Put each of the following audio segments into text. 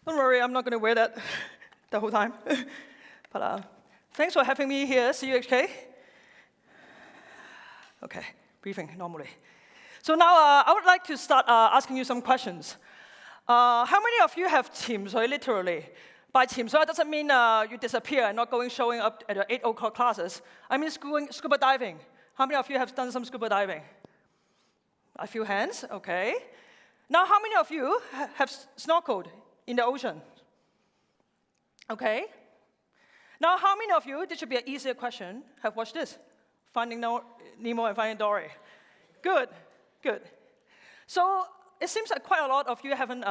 Don't worry, I'm not going to wear that the whole time. But thanks for having me here, CUHK. Okay, breathing normally. So now I would like to start asking you some questions. How many of you have teams, or literally? By team, so that doesn't mean you disappear and not showing up at the 8 o'clock classes. I mean scuba diving. How many of you have done some scuba diving? A few hands, okay. Now, how many of you have snorkeled in the ocean? Okay. Now, how many of you, this should be an easier question, have watched this? Finding Nemo and Finding Dory. Good, good. So it seems like quite a lot of you haven't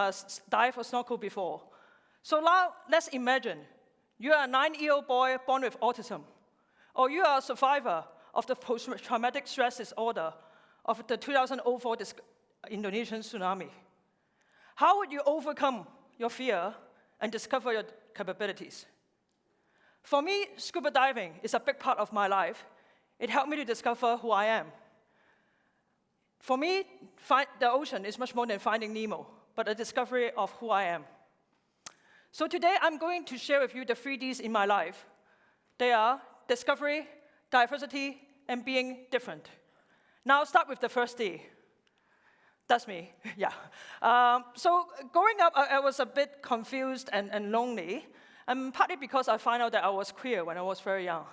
dived or snorkeled before. So now, let's imagine you are a 9-year-old boy born with autism, or you are a survivor of the post-traumatic stress disorder of the 2004 Indonesian tsunami. How would you overcome your fear and discover your capabilities? For me, scuba diving is a big part of my life. It helped me to discover who I am. For me, the ocean is much more than finding Nemo, but a discovery of who I am. So today, I'm going to share with you the 3 Ds in my life. They are discovery, diversity, and being different. Now, I'll start with the first D. That's me, yeah. So growing up, I was a bit confused and lonely, and partly because I found out that I was queer when I was very young.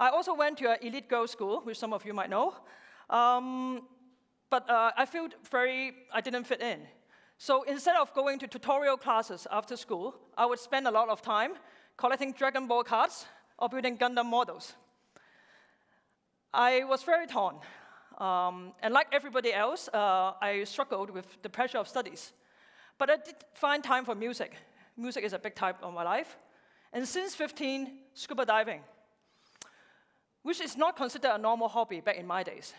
I also went to an elite girls' school, which some of you might know, but I felt I didn't fit in. So instead of going to tutorial classes after school, I would spend a lot of time collecting Dragon Ball cards or building Gundam models. I was very torn. And like everybody else, I struggled with the pressure of studies. But I did find time for music. Music is a big type of my life. And since 15, scuba diving, which is not considered a normal hobby back in my days.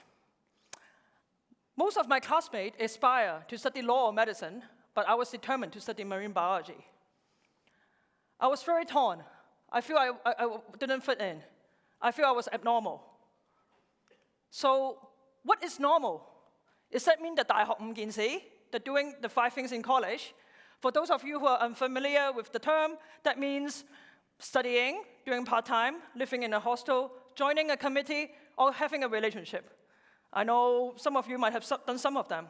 Most of my classmates aspire to study law or medicine, but I was determined to study marine biology. I was very torn. I feel I didn't fit in. I feel I was abnormal. So what is normal? Does that mean that IDAHOT 5件事, that doing the 5 things in college? For those of you who are unfamiliar with the term, that means studying, doing part-time, living in a hostel, joining a committee, or having a relationship. I know some of you might have done some of them.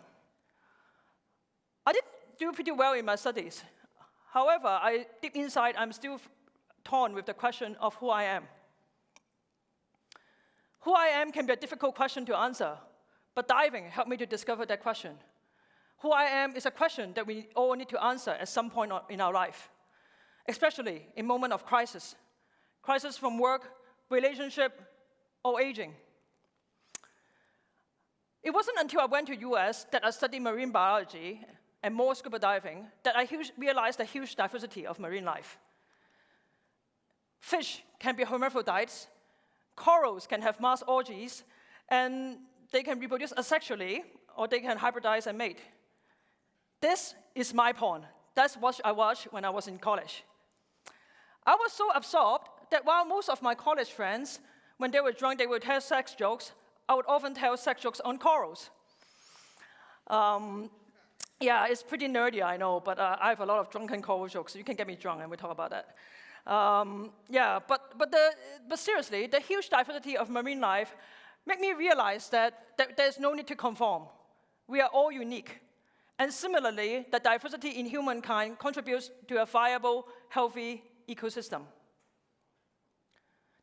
I did do pretty well in my studies. However, deep inside, I'm still torn with the question of who I am. Who I am can be a difficult question to answer, but diving helped me to discover that question. Who I am is a question that we all need to answer at some point in our life, especially in moments of crisis. Crisis from work, relationship, or aging. It wasn't until I went to US that I studied marine biology and more scuba diving that I realized the huge diversity of marine life. Fish can be hermaphrodites, corals can have mass orgies, and they can reproduce asexually, or they can hybridize and mate. This is my porn. That's what I watched when I was in college. I was so absorbed that while most of my college friends, when they were drunk, they would tell sex jokes, I would often tell sex jokes on corals. Yeah, it's pretty nerdy, I know, but I have a lot of drunken coral jokes, so you can get me drunk and we'll talk about that. Yeah, but seriously, the huge diversity of marine life made me realize that there's no need to conform. We are all unique. And similarly, the diversity in humankind contributes to a viable, healthy ecosystem.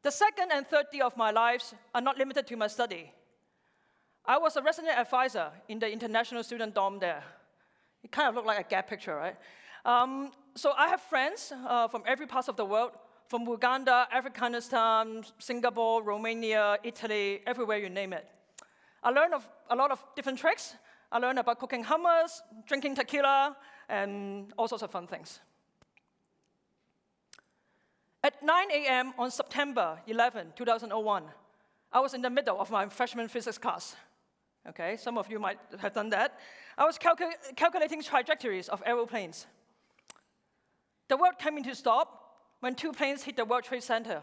The second and third D of my lives are not limited to my study. I was a resident advisor in the international student dorm there. It kind of looked like a gap picture, right? So I have friends from every part of the world, from Uganda, Afghanistan, Singapore, Romania, Italy, everywhere you name it. I learned a lot of different tricks. I learned about cooking hummus, drinking tequila, and all sorts of fun things. At 9 a.m. on September 11, 2001, I was in the middle of my freshman physics class. Okay, some of you might have done that. I was calculating trajectories of aeroplanes. The world came into stop when 2 planes hit the World Trade Center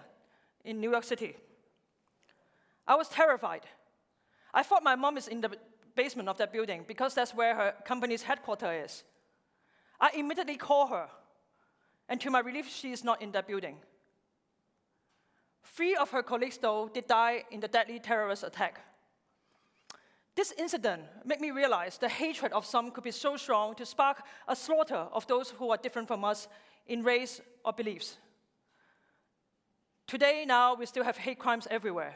in New York City. I was terrified. I thought my mom is in the basement of that building because that's where her company's headquarters is. I immediately call her, and to my relief, she is not in that building. 3 of her colleagues, though, did die in the deadly terrorist attack. This incident made me realize the hatred of some could be so strong to spark a slaughter of those who are different from us in race or beliefs. Today, now, we still have hate crimes everywhere.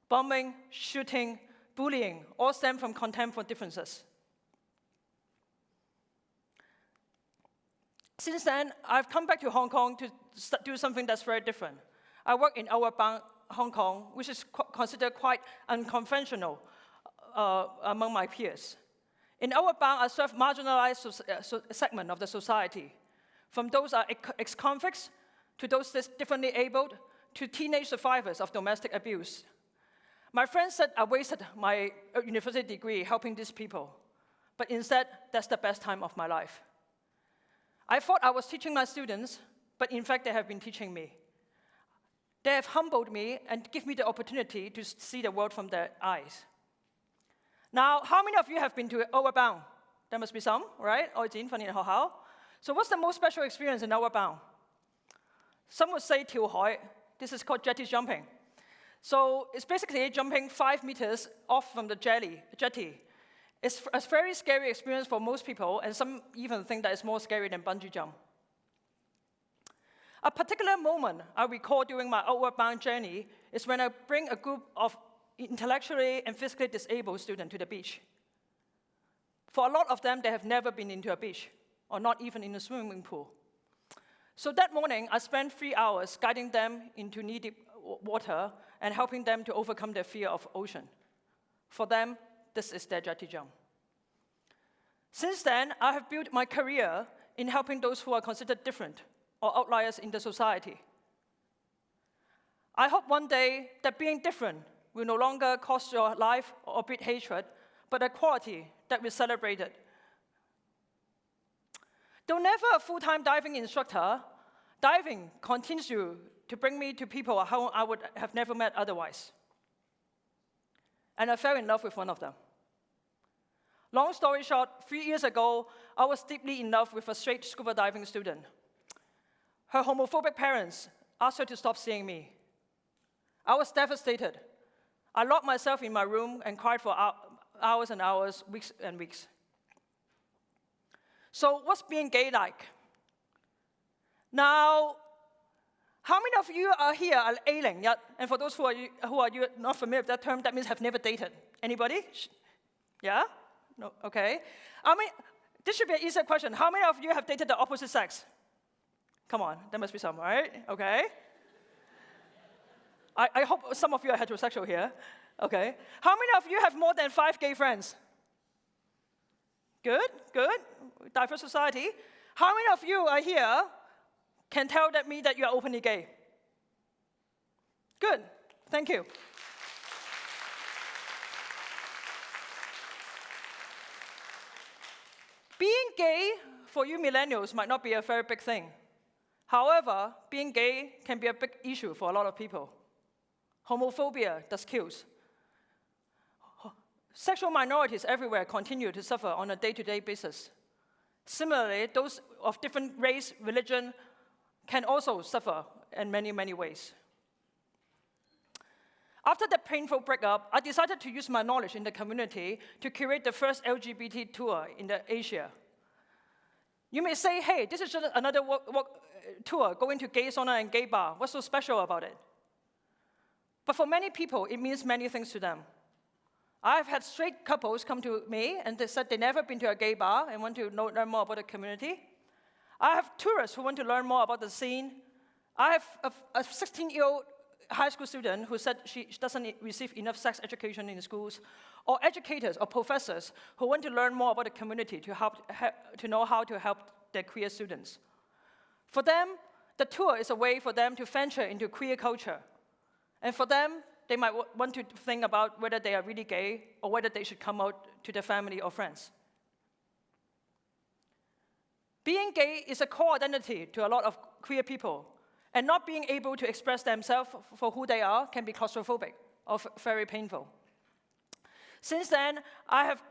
Bombing, shooting, bullying, all stem from contempt for differences. Since then, I've come back to Hong Kong to do something that's very different. I work in Outward Bound Hong Kong, which is considered quite unconventional among my peers. In Outward Bound, I serve marginalized segment of the society, from those ex-convicts to those differently abled to teenage survivors of domestic abuse. My friends said I wasted my university degree helping these people, but instead, that's the best time of my life. I thought I was teaching my students, but in fact, they have been teaching me. They have humbled me and given me the opportunity to see the world from their eyes. Now, how many of you have been to Outward Bound? There must be some, right? So what's the most special experience in Outward Bound? Some would say TEDxCUHK. This is called Jetty Jumping. So it's basically jumping 5 meters off from the jetty. It's a very scary experience for most people, and some even think that it's more scary than bungee jump. A particular moment I recall during my Outward Bound journey is when I bring a group of intellectually and physically disabled students to the beach. For a lot of them, they have never been into a beach, or not even in a swimming pool. So that morning, I spent 3 hours guiding them into knee-deep water and helping them to overcome their fear of ocean. For them, this is their jetty jump. Since then, I have built my career in helping those who are considered different or outliers in the society. I hope one day that being different will no longer cost your life or breed hatred, but equality that we celebrated. Though never a full-time diving instructor, diving continues to bring me to people who I would have never met otherwise. And I fell in love with one of them. Long story short, 3 years ago, I was deeply in love with a straight scuba diving student. Her homophobic parents asked her to stop seeing me. I was devastated. I locked myself in my room and cried for hours and hours, weeks and weeks. So what's being gay like? Now, how many of you are here are ailing? Yeah? And for those who are not familiar with that term, that means have never dated. Anybody? Yeah? No? Okay. I mean, this should be an easier question. How many of you have dated the opposite sex? Come on, there must be some, right? Okay. I hope some of you are heterosexual here. Okay. How many of you have more than 5 gay friends? Good, good. Diverse society. How many of you are here can tell me that you are openly gay? Good, thank you. Being gay for you millennials might not be a very big thing. However, being gay can be a big issue for a lot of people. Homophobia does kills. Sexual minorities everywhere continue to suffer on a day-to-day basis. Similarly, those of different race, religion can also suffer in many, many ways. After that painful breakup, I decided to use my knowledge in the community to curate the first LGBT tour in Asia. You may say, hey, this is just another tour going to gay sauna and gay bar. What's so special about it? But for many people, it means many things to them. I've had straight couples come to me and they said they've never been to a gay bar and want to learn more about the community. I have tourists who want to learn more about the scene. I have a 16-year-old high school student who said she doesn't receive enough sex education in schools, or educators or professors who want to learn more about the community to know how to help their queer students. For them, the tour is a way for them to venture into queer culture. And for them, they might want to think about whether they are really gay or whether they should come out to their family or friends. Being gay is a core identity to a lot of queer people, and not being able to express themselves for who they are can be claustrophobic or very painful. Since then, I have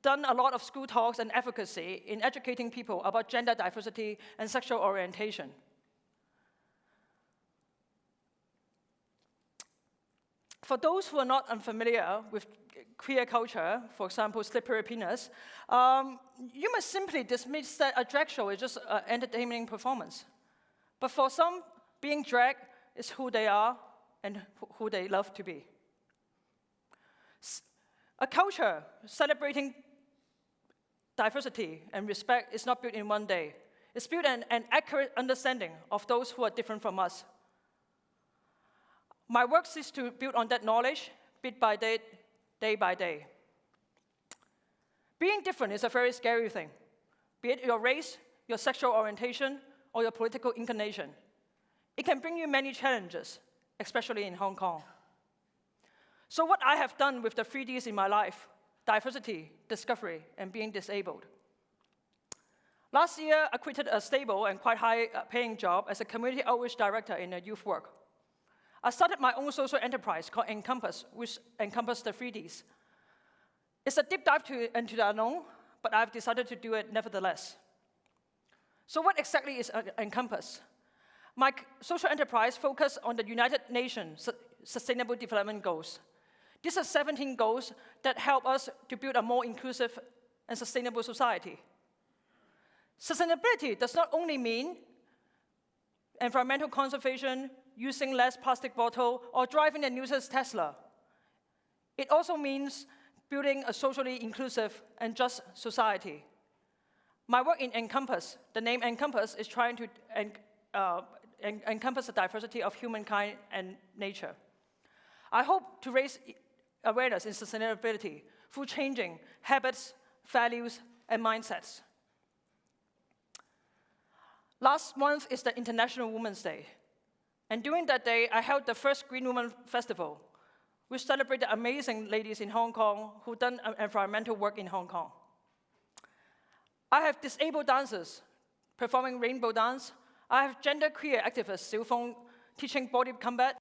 done a lot of school talks and advocacy in educating people about gender diversity and sexual orientation. For those who are not unfamiliar with queer culture, for example, slippery penis, you must simply dismiss that a drag show is just an entertaining performance. But for some, being drag is who they are and who they love to be. A culture celebrating diversity and respect is not built in one day. It's built on an accurate understanding of those who are different from us. My work seeks to build on that knowledge, bit by bit, day by day. Being different is a very scary thing, be it your race, your sexual orientation, or your political inclination. It can bring you many challenges, especially in Hong Kong. So what I have done with the 3Ds in my life, diversity, discovery, and being disabled. Last year, I quitted a stable and quite high-paying job as a community outreach director in a youth work. I started my own social enterprise called Encompass, which encompasses the 3Ds. It's a deep dive into the unknown, but I've decided to do it nevertheless. So what exactly is Encompass? My social enterprise focuses on the United Nations Sustainable Development Goals. These are 17 goals that help us to build a more inclusive and sustainable society. Sustainability does not only mean environmental conservation, using less plastic bottle, or driving the newest Tesla. It also means building a socially inclusive and just society. My work in Encompass, the name Encompass, is trying to encompass the diversity of humankind and nature. I hope to raise awareness in sustainability through changing habits, values, and mindsets. Last month is the International Women's Day. And during that day, I held the first Green Women Festival, which celebrated amazing ladies in Hong Kong who've done environmental work in Hong Kong. I have disabled dancers performing rainbow dance. I have genderqueer activist Xiu Feng teaching body combat.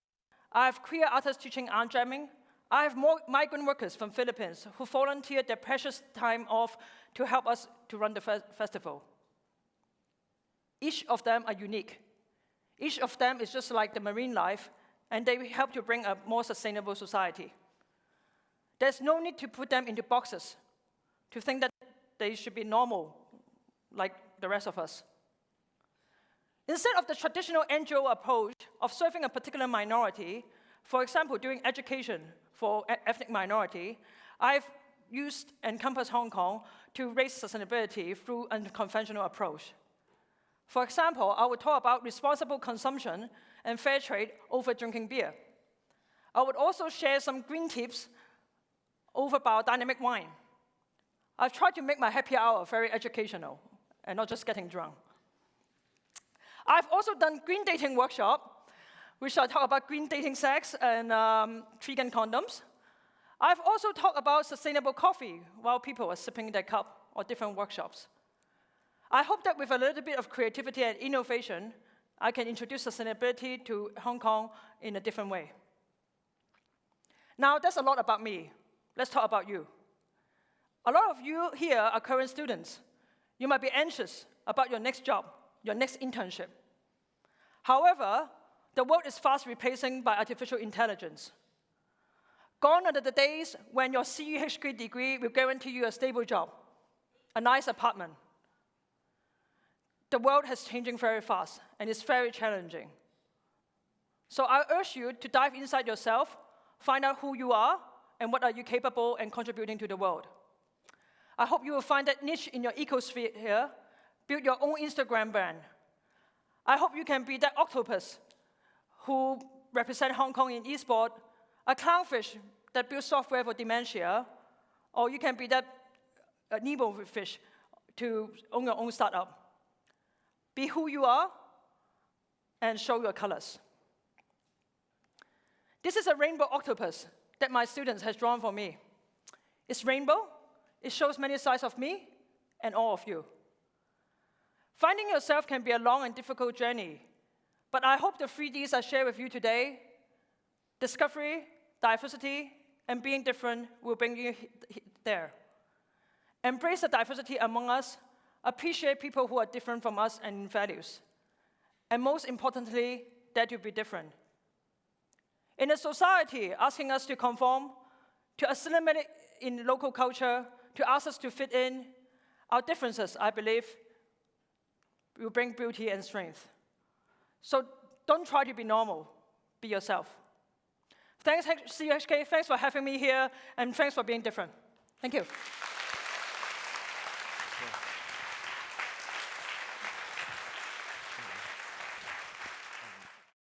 I have queer artists teaching arm jamming. I have more migrant workers from Philippines who volunteered their precious time off to help us to run the festival. Each of them are unique. Each of them is just like the marine life, and they help to bring a more sustainable society. There's no need to put them into boxes, to think that they should be normal, like the rest of us. Instead of the traditional NGO approach of serving a particular minority, for example, doing education for ethnic minority, I've used Encompass Hong Kong to raise sustainability through an unconventional approach. For example, I would talk about responsible consumption and fair trade over drinking beer. I would also share some green tips over biodynamic wine. I've tried to make my happy hour very educational and not just getting drunk. I've also done green dating workshop, which I talk about green dating sex and vegan condoms. I've also talked about sustainable coffee while people are sipping their cup or different workshops. I hope that with a little bit of creativity and innovation, I can introduce sustainability to Hong Kong in a different way. Now, that's a lot about me. Let's talk about you. A lot of you here are current students. You might be anxious about your next job, your next internship. However, the world is fast replacing by artificial intelligence. Gone are the days when your TEDxCUHK degree will guarantee you a stable job, a nice apartment. The world is changing very fast, and it's very challenging. So I urge you to dive inside yourself, find out who you are, and what are you capable and contributing to the world. I hope you will find that niche in your ecosphere here, build your own Instagram brand. I hope you can be that octopus who represent Hong Kong in eSport, a clownfish that builds software for dementia, or you can be that Nemo fish to own your own startup. Be who you are and show your colors. This is a rainbow octopus that my students have drawn for me. It's rainbow. It shows many sides of me and all of you. Finding yourself can be a long and difficult journey, but I hope the 3Ds I share with you today, discovery, diversity, and being different, will bring you there. embrace the diversity among us, appreciate people who are different from us and in values, and most importantly, that you be different. In a society asking us to conform, to assimilate in local culture, to ask us to fit in, our differences, I believe, will bring beauty and strength. So don't try to be normal, be yourself. Thanks, CUHK, thanks for having me here, and thanks for being different. Thank you.